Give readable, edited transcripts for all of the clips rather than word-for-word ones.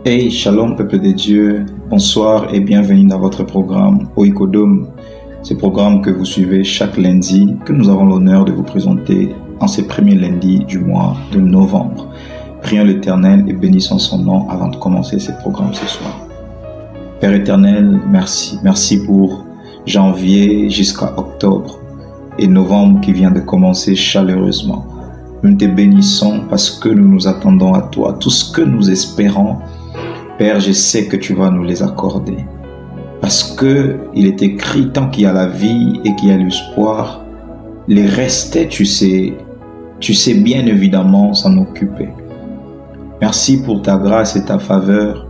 Hey, shalom peuple de Dieu, bonsoir et bienvenue dans votre programme Oikodome, ce programme que vous suivez chaque lundi, que nous avons l'honneur de vous présenter en ces premiers lundis du mois de novembre. Prions l'Éternel et bénissons son nom avant de commencer ce programme ce soir. Père éternel, merci pour janvier jusqu'à octobre et novembre qui vient de commencer chaleureusement. Nous te bénissons parce que nous nous attendons à toi. Tout ce que nous espérons, Père, je sais que tu vas nous les accorder. Parce que il est écrit, tant qu'il y a la vie et qu'il y a l'espoir, les restes, tu sais bien évidemment s'en occuper. Merci pour ta grâce et ta faveur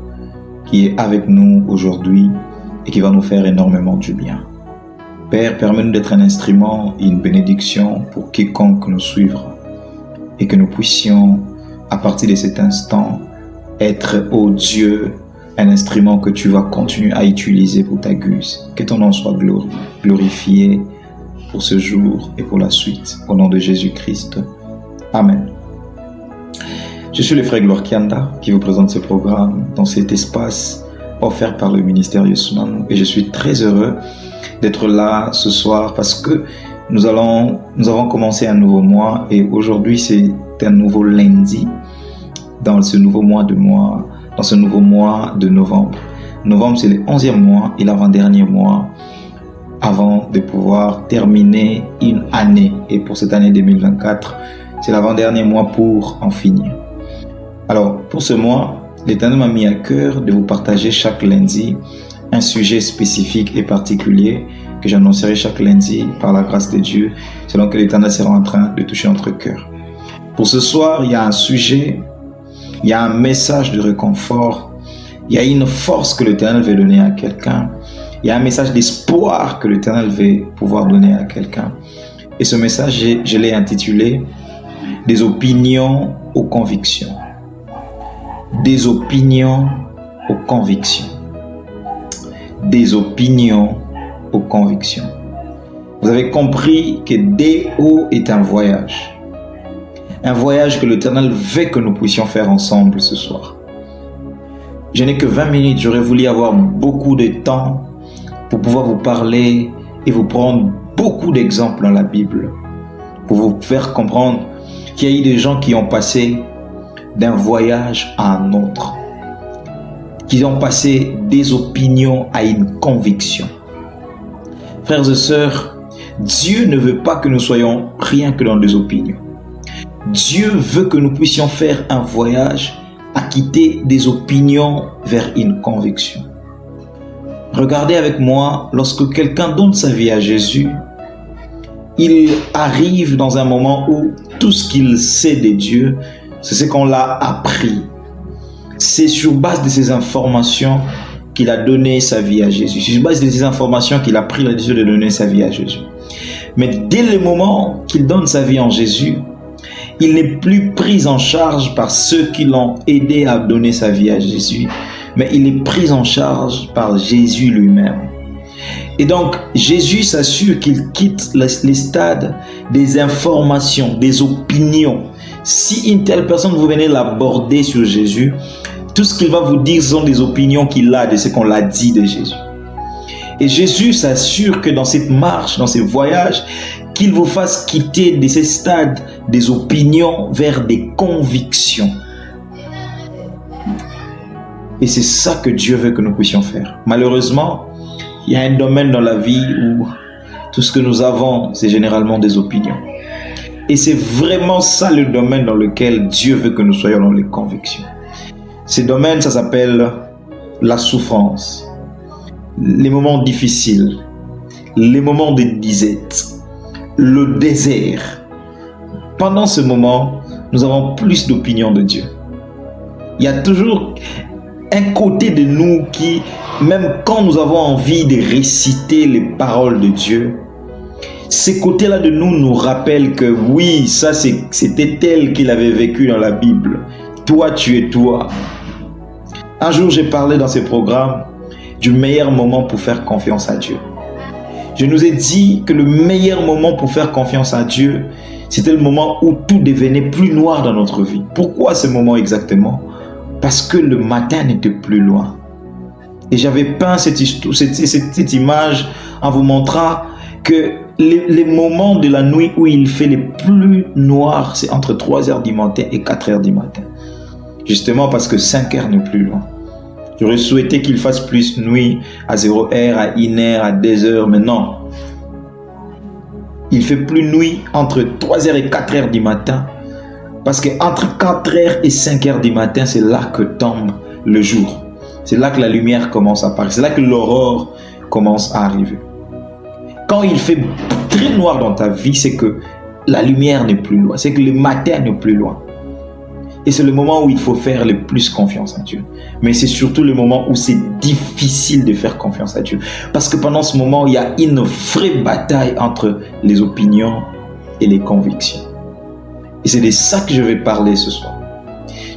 qui est avec nous aujourd'hui et qui va nous faire énormément du bien. Père, permets-nous d'être un instrument et une bénédiction pour quiconque nous suivra et que nous puissions, à partir de cet instant, être, ô Dieu, un instrument que tu vas continuer à utiliser pour ta guise. Que ton nom soit glorifié pour ce jour et pour la suite. Au nom de Jésus-Christ. Amen. Je suis le frère Gloire Kianda qui vous présente ce programme dans cet espace offert par le ministère Yusman. Et je suis très heureux d'être là ce soir parce que nous avons commencé un nouveau mois et aujourd'hui c'est un nouveau lundi dans ce nouveau mois de novembre. Novembre, c'est le 11e mois et l'avant-dernier mois avant de pouvoir terminer une année. Et pour cette année 2024, c'est l'avant-dernier mois pour en finir. Alors, pour ce mois, l'Éternel m'a mis à cœur de vous partager chaque lundi un sujet spécifique et particulier que j'annoncerai chaque lundi par la grâce de Dieu, selon que l'Éternel sera en train de toucher notre cœur. Pour ce soir, il y a un sujet. Il y a un message de réconfort, il y a une force que l'Éternel veut donner à quelqu'un, il y a un message d'espoir que l'Éternel veut pouvoir donner à quelqu'un. Et ce message, je l'ai intitulé « Des opinions aux convictions ». Des opinions aux convictions. Des opinions aux convictions. Vous avez compris que DO est un voyage. Un voyage que l'Éternel veut que nous puissions faire ensemble ce soir. Je n'ai que 20 minutes, j'aurais voulu avoir beaucoup de temps pour pouvoir vous parler et vous prendre beaucoup d'exemples dans la Bible, pour vous faire comprendre qu'il y a eu des gens qui ont passé d'un voyage à un autre, qui ont passé des opinions à une conviction. Frères et sœurs, Dieu ne veut pas que nous soyons rien que dans des opinions. Dieu veut que nous puissions faire un voyage à quitter des opinions vers une conviction. Regardez avec moi, lorsque quelqu'un donne sa vie à Jésus, il arrive dans un moment où tout ce qu'il sait de Dieu, c'est ce qu'on l'a appris. C'est sur base de ces informations qu'il a donné sa vie à Jésus. C'est sur base de ces informations qu'il a pris la décision de donner sa vie à Jésus. Mais dès le moment qu'il donne sa vie en Jésus, il n'est plus pris en charge par ceux qui l'ont aidé à donner sa vie à Jésus, mais il est pris en charge par Jésus lui-même. Et donc, Jésus s'assure qu'il quitte les stades des informations, des opinions. Si une telle personne, vous venez l'aborder sur Jésus, tout ce qu'il va vous dire sont des opinions qu'il a de ce qu'on l'a dit de Jésus. Et Jésus s'assure que dans cette marche, dans ce voyage, qu'il vous fasse quitter de ces stades des opinions vers des convictions. Et c'est ça que Dieu veut que nous puissions faire. Malheureusement, il y a un domaine dans la vie où tout ce que nous avons, c'est généralement des opinions. Et c'est vraiment ça le domaine dans lequel Dieu veut que nous soyons dans les convictions. Ce domaine, ça s'appelle la souffrance, les moments difficiles, les moments de disette, le désert. Pendant ce moment, nous avons plus d'opinion de Dieu. Il y a toujours un côté de nous qui, même quand nous avons envie de réciter les paroles de Dieu, ces côtés-là de nous rappellent que oui, ça c'était tel qu'il avait vécu dans la Bible. Toi, tu es toi. Un jour, j'ai parlé dans ce programme du meilleur moment pour faire confiance à Dieu. Je nous ai dit que le meilleur moment pour faire confiance à Dieu, c'était le moment où tout devenait plus noir dans notre vie. Pourquoi ce moment exactement? parce que le matin n'était plus loin. Et j'avais peint cette image en vous montrant que les moments de la nuit où il fait les plus noirs, c'est entre 3h du matin et 4h du matin. Justement parce que 5h n'est plus loin. J'aurais souhaité qu'il fasse plus nuit à 0h, à 1h, à 2h, mais non. Il fait plus nuit entre 3h et 4h du matin. Parce qu'entre 4h et 5h du matin, c'est là que tombe le jour. C'est là que la lumière commence à apparaître. C'est là que l'aurore commence à arriver. Quand il fait très noir dans ta vie, c'est que la lumière n'est plus loin. C'est que le matin n'est plus loin. Et c'est le moment où il faut faire le plus confiance à Dieu. Mais c'est surtout le moment où c'est difficile de faire confiance à Dieu. Parce que pendant ce moment, il y a une vraie bataille entre les opinions et les convictions. Et c'est de ça que je vais parler ce soir.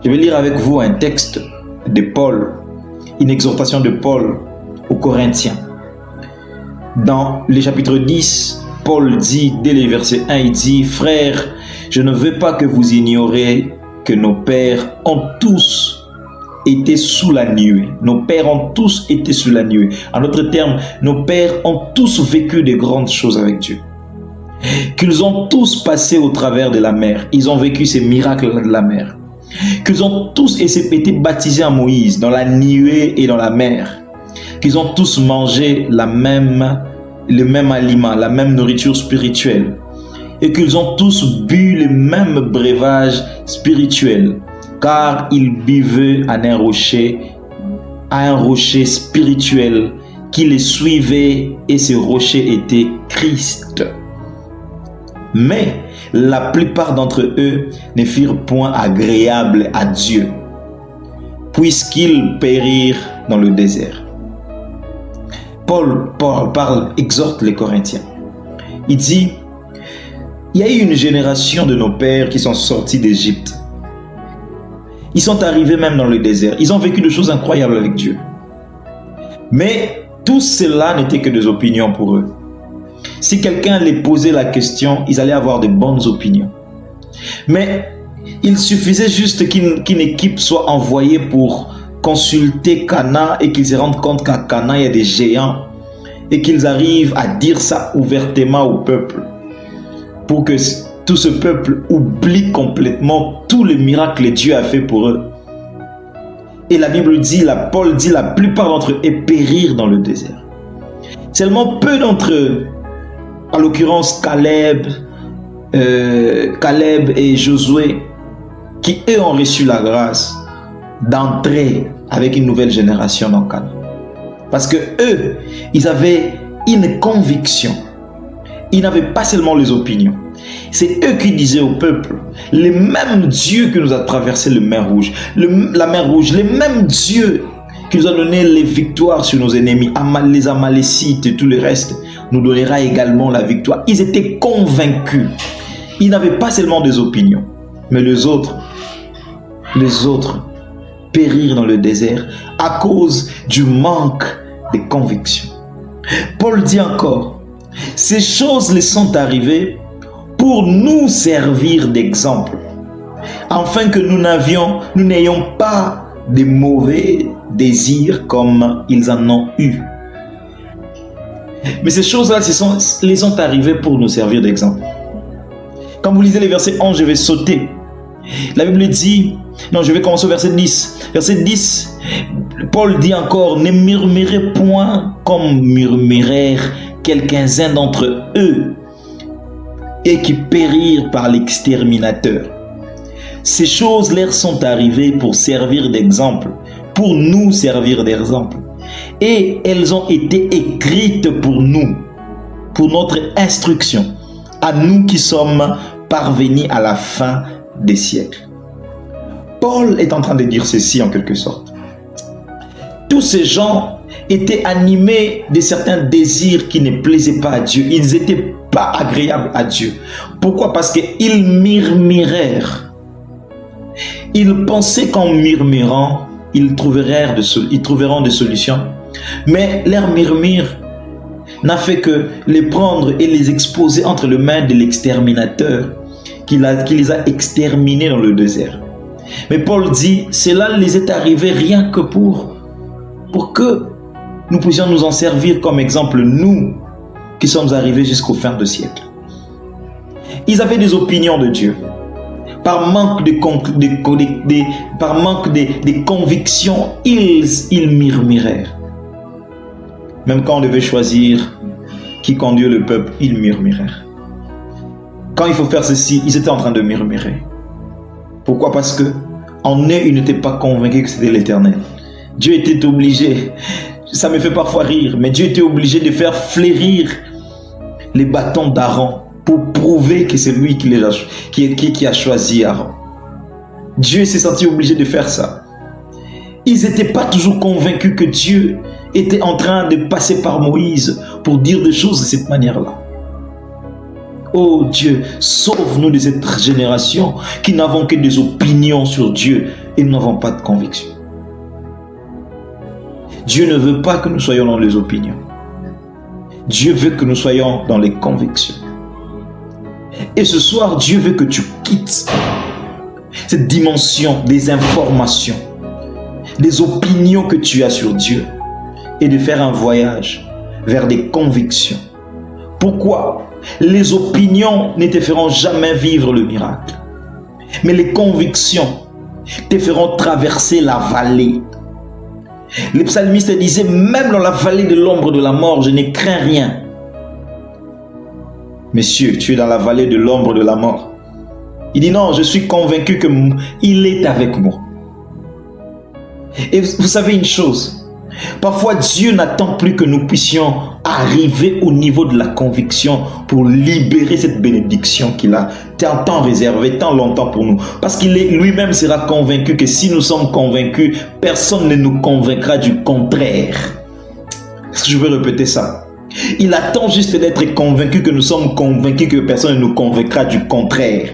Je vais lire avec vous un texte de Paul, une exhortation de Paul aux Corinthiens. Dans le chapitre 10, Paul dit, dès le verset 1, il dit « Frères, je ne veux pas que vous ignoriez que nos pères ont tous été sous la nuée. Nos pères ont tous été sous la nuée. En d'autres termes, nos pères ont tous vécu de grandes choses avec Dieu. Qu'ils ont tous passé au travers de la mer. Ils ont vécu ces miracles de la mer. Qu'ils ont tous été baptisés en Moïse, dans la nuée et dans la mer. Qu'ils ont tous mangé le même aliment, la même nourriture spirituelle. Et qu'ils ont tous bu le même breuvage spirituel, car ils buvaient à un rocher spirituel qui les suivait, et ce rocher était Christ. Mais la plupart d'entre eux ne furent point agréables à Dieu, puisqu'ils périrent dans le désert. Paul exhorte les Corinthiens. Il dit, il y a eu une génération de nos pères qui sont sortis d'Égypte. Ils sont arrivés même dans le désert. Ils ont vécu des choses incroyables avec Dieu. Mais tout cela n'était que des opinions pour eux. Si quelqu'un les posait la question, ils allaient avoir de bonnes opinions. Mais il suffisait juste qu'une équipe soit envoyée pour consulter Cana et qu'ils se rendent compte qu'à Cana, il y a des géants et qu'ils arrivent à dire ça ouvertement au peuple pour que tout ce peuple oublie complètement tous les miracles que Dieu a fait pour eux. Et la Bible dit, Paul dit, la plupart d'entre eux périrent dans le désert. Seulement peu d'entre eux, en l'occurrence Caleb et Josué, qui eux ont reçu la grâce d'entrer avec une nouvelle génération dans Canaan. Parce que eux, ils avaient une conviction. Ils n'avaient pas seulement les opinions. C'est eux qui disaient au peuple, le même Dieu qui nous a traversé la mer Rouge, le même Dieu qui nous a donné les victoires sur nos ennemis, les Amalécites et tout le reste, nous donnera également la victoire. Ils étaient convaincus. Ils n'avaient pas seulement des opinions, mais les autres périrent dans le désert à cause du manque de conviction. Paul dit encore, ces choses les sont arrivées pour nous servir d'exemple, afin que nous n'ayons pas de mauvais désirs comme ils en ont eu. Mais ces choses-là les sont arrivées pour nous servir d'exemple. Quand vous lisez les versets 11, je vais sauter. La Bible dit, non, je vais commencer au verset 10. Verset 10, Paul dit encore, ne murmurez point comme murmurèrent quelques-uns d'entre eux et qui périrent par l'exterminateur. Ces choses leur sont arrivées pour servir d'exemple, pour nous servir d'exemple. Et elles ont été écrites pour nous, pour notre instruction, à nous qui sommes parvenus à la fin des siècles. Paul est en train de dire ceci en quelque sorte. Tous ces gens étaient animés de certains désirs qui ne plaisaient pas à Dieu. Ils n'étaient pas agréables à Dieu. Pourquoi? Parce qu'ils murmurèrent. Ils pensaient qu'en murmurant, ils trouveront des solutions. Mais leur murmure n'a fait que les prendre et les exposer entre les mains de l'exterminateur qui les a exterminés dans le désert. Mais Paul dit, cela les est arrivé rien que pour que nous puissions nous en servir comme exemple, nous qui sommes arrivés jusqu'au fin de siècle. Ils avaient des opinions de Dieu. Par manque de convictions, ils murmurèrent. Même quand on devait choisir qui conduit le peuple, ils murmurèrent. Quand il faut faire ceci, ils étaient en train de murmurer. Pourquoi? Parce que en eux, ils n'étaient pas convaincus que c'était l'Éternel. Dieu était obligé, ça me fait parfois rire, mais Dieu était obligé de faire flérir les bâtons d'Aaron pour prouver que c'est lui qui a choisi Aaron. Dieu s'est senti obligé de faire ça. Ils n'étaient pas toujours convaincus que Dieu était en train de passer par Moïse pour dire des choses de cette manière-là. Oh Dieu, sauve-nous de cette génération qui n'avons que des opinions sur Dieu et nous n'avons pas de conviction. Dieu ne veut pas que nous soyons dans les opinions. Dieu veut que nous soyons dans les convictions. Et ce soir, Dieu veut que tu quittes cette dimension des informations, des opinions que tu as sur Dieu et de faire un voyage vers des convictions. Pourquoi? Les opinions ne te feront jamais vivre le miracle. Mais les convictions te feront traverser la vallée. Le psalmiste disait, même dans la vallée de l'ombre de la mort, je ne crains rien. Monsieur, tu es dans la vallée de l'ombre de la mort. Il dit non, je suis convaincu qu'il est avec moi. Et vous savez une chose, parfois Dieu n'attend plus que nous puissions arriver au niveau de la conviction pour libérer cette bénédiction qu'il a tant réservée, tant longtemps pour nous. Parce qu'il lui-même sera convaincu que si nous sommes convaincus, personne ne nous convaincra du contraire. Est-ce que je peux répéter ça? Il attend juste d'être convaincu que nous sommes convaincus, que personne ne nous convaincra du contraire.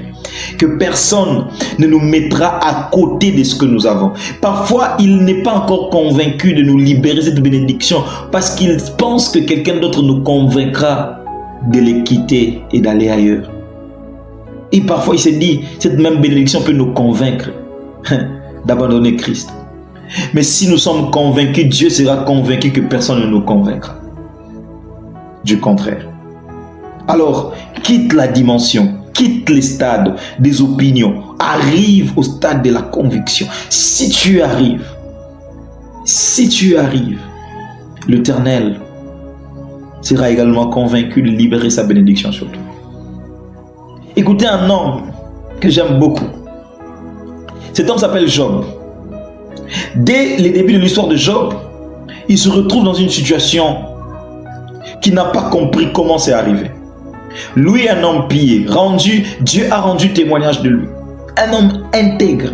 Que personne ne nous mettra à côté de ce que nous avons. Parfois, il n'est pas encore convaincu de nous libérer cette bénédiction parce qu'il pense que quelqu'un d'autre nous convaincra de les quitter et d'aller ailleurs. Et parfois, il se dit, cette même bénédiction peut nous convaincre d'abandonner Christ. Mais si nous sommes convaincus, Dieu sera convaincu que personne ne nous convaincra du contraire. Alors, quitte la dimension, quitte les stades des opinions, arrive au stade de la conviction. Si tu arrives, l'Éternel sera également convaincu de libérer sa bénédiction sur toi. Écoutez un homme que j'aime beaucoup. Cet homme s'appelle Job. Dès le début de l'histoire de Job, il se retrouve dans une situation qui n'a pas compris comment c'est arrivé. Lui, un homme pieux, Dieu a rendu témoignage de lui. Un homme intègre.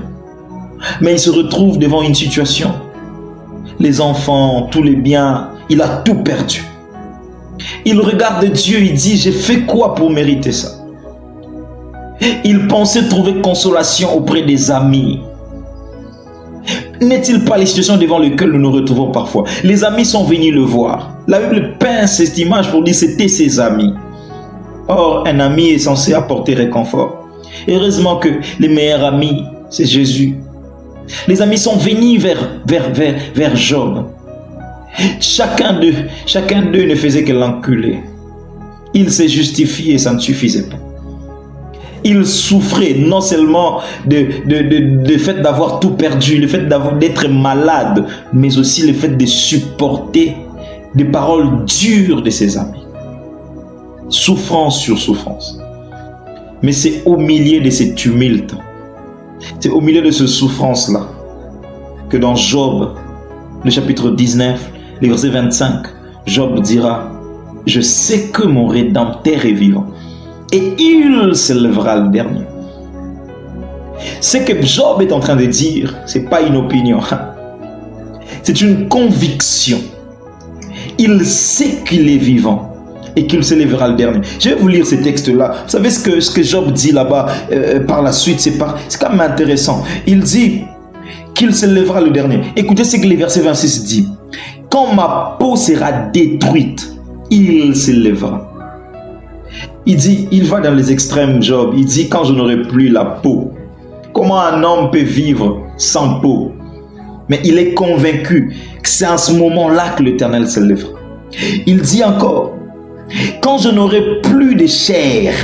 Mais il se retrouve devant une situation. Les enfants, tous les biens, il a tout perdu. Il regarde Dieu, il dit, j'ai fait quoi pour mériter ça? Il pensait trouver consolation auprès des amis. N'est-il pas les situations devant lesquelles nous nous retrouvons parfois? Les amis sont venus le voir. La Bible peint cette image pour dire que c'était ses amis. Or, un ami est censé apporter réconfort. Heureusement que les meilleurs amis, c'est Jésus. Les amis sont venus vers Job. Chacun d'eux ne faisait que l'enculer. Il s'est justifié et ça ne suffisait pas. Il souffrait non seulement de fait d'avoir tout perdu, le fait d'être malade, mais aussi le fait de supporter des paroles dures de ses amis. Souffrance sur souffrance. Mais c'est au milieu de ces tumultes, c'est au milieu de cette souffrance-là, que dans Job, le chapitre 19, le verset 25, Job dira, « Je sais que mon Rédempteur est vivant, et il s'élèvera le dernier. » Ce que Job est en train de dire, ce n'est pas une opinion, c'est une conviction. Il sait qu'il est vivant et qu'il s'élèvera le dernier. Je vais vous lire ces textes-là. Vous savez ce que Job dit là-bas par la suite, c'est quand même intéressant. Il dit qu'il s'élèvera le dernier. Écoutez ce que le verset 26 dit. « Quand ma peau sera détruite, il s'élèvera. » Il dit, il va dans les extrêmes, Job. Il dit, quand je n'aurai plus la peau. Comment un homme peut vivre sans peau? Mais il est convaincu que c'est à ce moment-là que l'Éternel se lèvera. Il dit encore, quand je n'aurai plus de chair,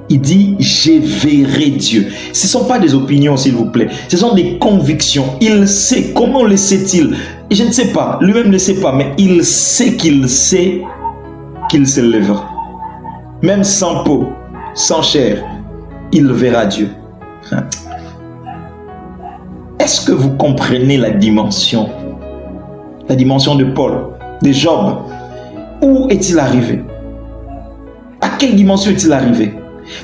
il dit, je verrai Dieu. Ce ne sont pas des opinions, s'il vous plaît. Ce sont des convictions. Il sait. Comment le sait-il? Je ne sais pas. Lui-même ne sait pas. Mais il sait qu'il se lèvera. Même sans peau, sans chair, il verra Dieu. Est-ce que vous comprenez la dimension de Paul, de Job? Où est-il arrivé? À quelle dimension est-il arrivé?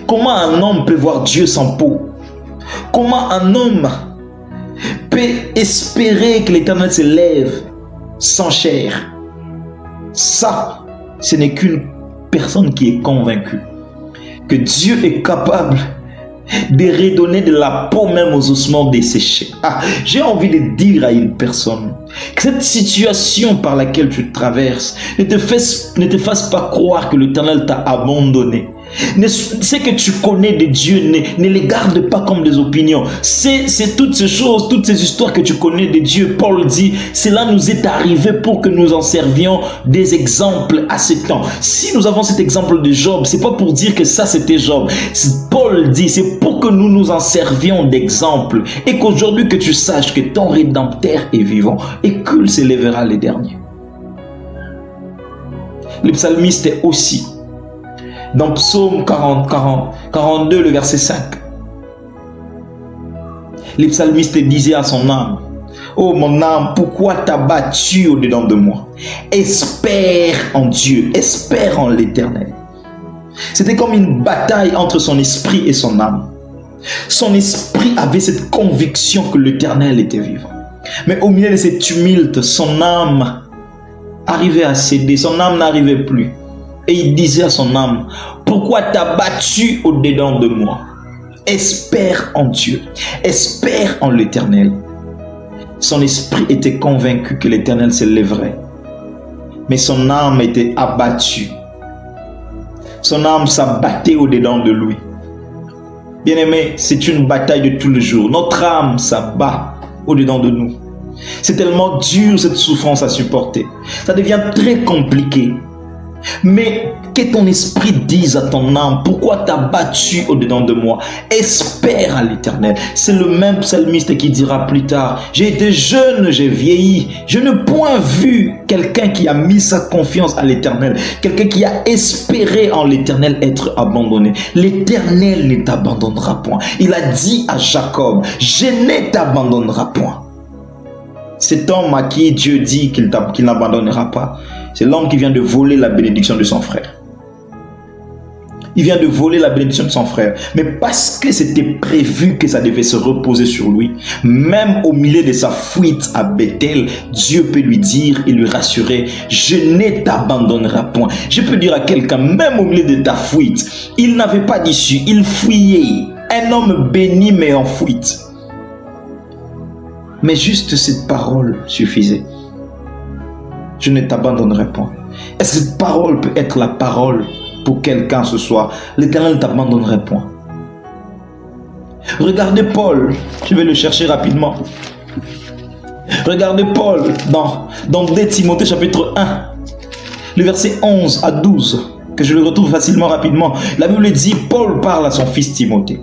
Comment un homme peut voir Dieu sans peau? Comment un homme peut espérer que l'Éternel se lève sans chair? Ça, ce n'est qu'une personne qui est convaincue que Dieu est capable de redonner de la peau même aux ossements desséchés. J'ai envie de dire à une personne que cette situation par laquelle tu traverses ne te fasse pas croire que l'Éternel t'a abandonné. Ce que tu connais de Dieu, ne les garde pas comme des opinions. C'est toutes ces choses, toutes ces histoires que tu connais de Dieu. Paul dit, cela nous est arrivé pour que nous en servions des exemples à ce temps. Si nous avons cet exemple de Job, c'est pas pour dire que ça c'était Job. Paul dit, c'est pour que nous nous en servions d'exemple et qu'aujourd'hui que tu saches que ton Rédempteur est vivant et qu'il se lèvera les derniers. Le psalmiste est aussi dans Psaume 42, le verset 5. Le psalmiste disait à son âme, oh mon âme, pourquoi t'as-tu au-dedans de moi? Espère en Dieu, espère en l'Éternel. C'était comme une bataille entre son esprit et son âme. Son esprit avait cette conviction que l'Éternel était vivant. Mais au milieu de ces tumultes, son âme arrivait à céder, son âme n'arrivait plus. Et il disait à son âme, pourquoi t'as-tu au-dedans de moi? Espère en Dieu, espère en l'Éternel. Son esprit était convaincu que l'Éternel se lèverait. Mais son âme était abattue. Son âme s'abattait au-dedans de lui. Bien-aimé, c'est une bataille de tous les jours. Notre âme s'abat au-dedans de nous. C'est tellement dur cette souffrance à supporter. Ça devient très compliqué. Mais que ton esprit dise à ton âme, pourquoi t'as battu au-dedans de moi? Espère à l'Éternel. C'est le même psalmiste qui dira plus tard, j'ai été jeune, j'ai vieilli. Je n'ai point vu quelqu'un qui a mis sa confiance à l'Éternel, quelqu'un qui a espéré en l'Éternel être abandonné. L'Éternel ne t'abandonnera point. Il a dit à Jacob, je ne t'abandonnerai point. Cet homme à qui Dieu dit qu'il n'abandonnera pas, c'est l'homme qui vient de voler la bénédiction de son frère. Il vient de voler la bénédiction de son frère. Mais parce que c'était prévu que ça devait se reposer sur lui, même au milieu de sa fuite à Bethel, Dieu peut lui dire et lui rassurer, je ne t'abandonnerai point. Je peux dire à quelqu'un, même au milieu de ta fuite, il n'avait pas d'issue, il fuyait. Un homme béni mais en fuite. Mais juste cette parole suffisait. Je ne t'abandonnerai point. Est-ce que cette parole peut être la parole pour quelqu'un ce soir? L'Éternel ne t'abandonnerait point. Regardez Paul, je vais le chercher rapidement. Regardez Paul dans 2 Timothée chapitre 1, le verset 11 à 12, que je le retrouve facilement rapidement. La Bible dit, Paul parle à son fils Timothée.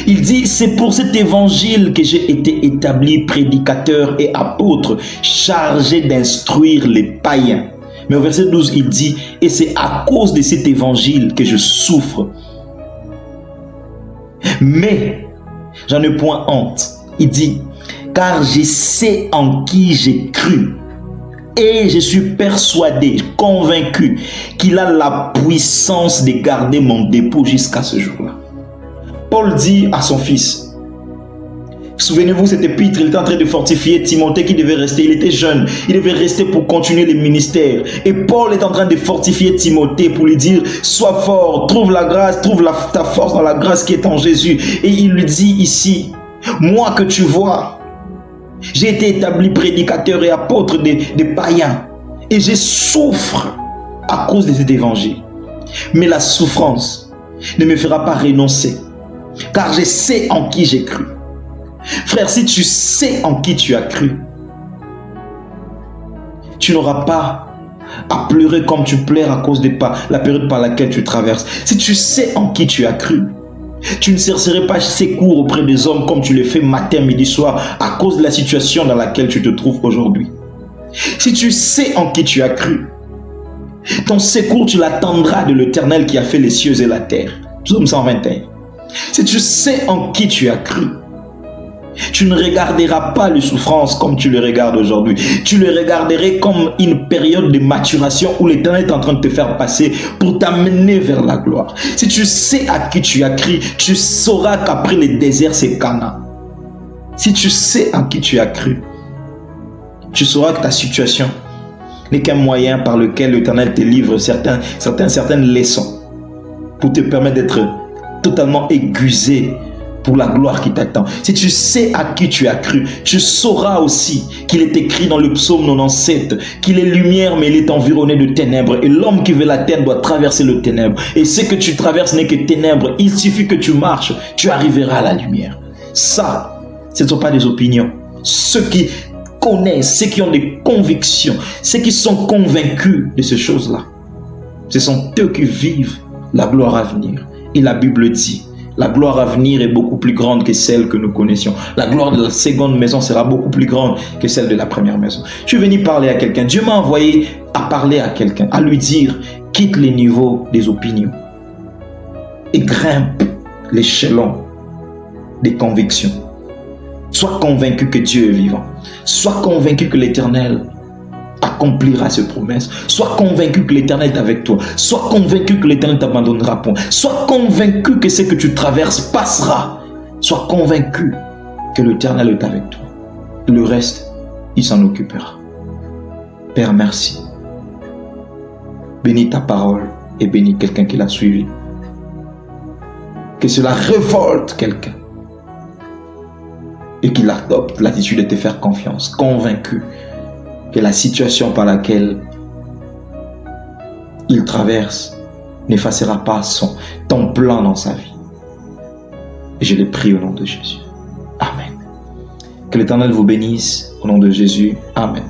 Il dit, c'est pour cet évangile que j'ai été établi prédicateur et apôtre, chargé d'instruire les païens. Mais au verset 12, il dit, et c'est à cause de cet évangile que je souffre. Mais, j'en ai point honte. Il dit, car je sais en qui j'ai cru. Et je suis persuadé, convaincu, qu'il a la puissance de garder mon dépôt jusqu'à ce jour-là. Paul dit à son fils, souvenez-vous cet épître, il était en train de fortifier Timothée qui devait rester, il était jeune, il devait rester pour continuer le ministère. Et Paul est en train de fortifier Timothée pour lui dire, sois fort, trouve la grâce, trouve ta force dans la grâce qui est en Jésus. Et il lui dit ici, moi que tu vois, j'ai été établi prédicateur et apôtre des païens. Et je souffre à cause de cet évangile. Mais la souffrance ne me fera pas renoncer car je sais en qui j'ai cru. Frère, si tu sais en qui tu as cru, tu n'auras pas à pleurer comme tu pleures à cause de la période par laquelle tu traverses. Si tu sais en qui tu as cru, tu ne chercherais pas secours auprès des hommes comme tu le fais matin, midi, soir à cause de la situation dans laquelle tu te trouves aujourd'hui. Si tu sais en qui tu as cru, ton secours, tu l'attendras de l'Éternel qui a fait les cieux et la terre. Psaume 121. Si tu sais en qui tu as cru, tu ne regarderas pas les souffrances comme tu les regardes aujourd'hui. Tu les regarderais comme une période de maturation où l'Éternel est en train de te faire passer pour t'amener vers la gloire. Si tu sais à qui tu as cru, tu sauras qu'après le désert, c'est Canaan. Si tu sais en qui tu as cru, tu sauras que ta situation n'est qu'un moyen par lequel l'Éternel te livre certaines leçons pour te permettre d'être totalement aiguisé pour la gloire qui t'attend. Si tu sais à qui tu as cru, tu sauras aussi qu'il est écrit dans le psaume 97 qu'il est lumière mais il est environné de ténèbres et l'homme qui veut l'atteindre doit traverser le ténèbre. Et ce que tu traverses n'est que ténèbres. Il suffit que tu marches, tu arriveras à la lumière. Ça, ce ne sont pas des opinions. Ceux qui connaissent, ceux qui ont des convictions, ceux qui sont convaincus de ces choses-là, ce sont eux qui vivent la gloire à venir. Et la Bible dit, la gloire à venir est beaucoup plus grande que celle que nous connaissions. La gloire de la seconde maison sera beaucoup plus grande que celle de la première maison. Je suis venu parler à quelqu'un. Dieu m'a envoyé à parler à quelqu'un, à lui dire, quitte les niveaux des opinions et grimpe l'échelon des convictions. Sois convaincu que Dieu est vivant. Sois convaincu que l'Éternel accomplira ses promesses. Sois convaincu que l'Éternel est avec toi. Sois convaincu que l'Éternel ne t'abandonnera point. Sois convaincu que ce que tu traverses passera. Sois convaincu que l'Éternel est avec toi. Le reste, il s'en occupera. Père, merci. Bénis ta parole et bénis quelqu'un qui l'a suivi. Que cela révolte quelqu'un et qu'il adopte l'attitude de te faire confiance, convaincu que la situation par laquelle il traverse n'effacera pas ton plan dans sa vie. Et je le prie au nom de Jésus. Amen. Que l'Éternel vous bénisse au nom de Jésus. Amen.